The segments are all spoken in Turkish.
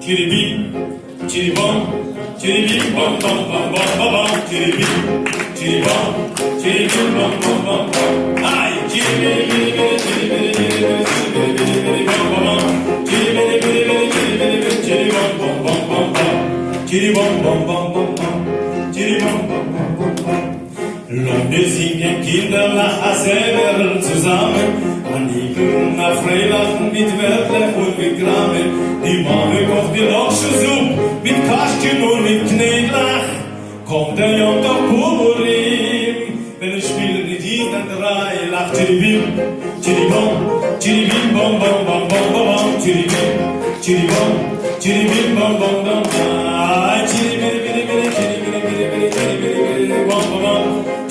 Kiribim, kiribom, kiribim bom bom bom bom bom bom, kiribim, kiribom, kiribim bom bom bom bom. Ay kiribim, kiribim, kiribim, kiribim, kiribim bom bom bom, kiribim, kiribim, kiribim, kiribim bom bom bom bom, kiribom bom bom bom bom, kiribom bom bom bom bom. Lange singen Kinderlacher zusammen, Maniken nach Freilachen mit Wertlech und mit Gramen. Die Mame kocht die Lochschuhsuppe mit Kaschken und mit Knädlach. Kommt der Jont auf Purpurim, wenn es spielt mit diesen drei Lach. Chiribim, chiribom, chiribim bom bom bom bom bom bom, chiribim, chiribom, chiribim bom bom bom bom. Chiribim, chiribim, chiribim, chiribim, chiribim bom bom bom.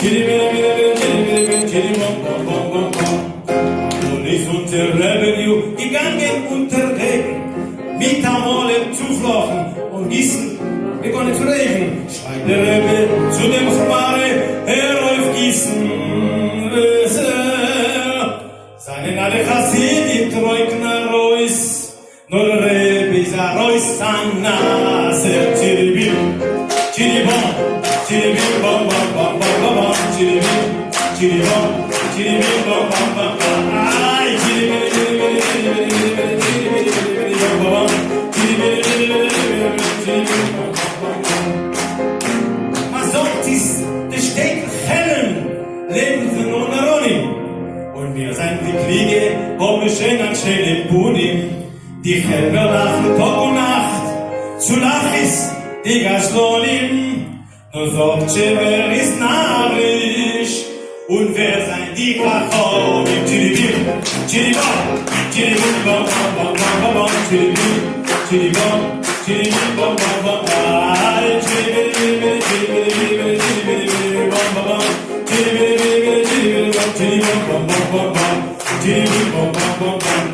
Chiribim, chiribim, chiribim, chiribim bom bom bom bom. Und ist unter Rebellion gegangen unter Regen. Mit Amole zuflochen und gießen, begonnen zu regnen. Schreit der Rebbe zu dem Chmare, auf gießen. Seinen alle Chassidim trocken Reus, nur der Rebbe ist Reus an Nase. Chiribim, chiribom, chiribim bom bom bom bom bom bom, chiribim, chiribom, chiribim bom bom bom bom. Ay, chiribim, chiribim, chiribim, chiribim, chiribim bom bom bom. Masoktis, der Stecken hellen, leben von Onaronim. Und wir sind die Kriege, wo wir schön an schönen Punim. Die Helmer lachen Tag und Nacht, zu lach ist die Gaslonim. Nur sagt sie, wer ist narrisch, und wer sind die Kachonim. Chiribim, chiribam, chiribim, bam, bam, bam, bam, bam, chiribim. Chiribom, chiribim bom bom bom, ay chiribim, chiribim, chiribim bom bom bom, chiribim, chiribim, chiribim bom bom bom bom, chiribim bom bom bom bom.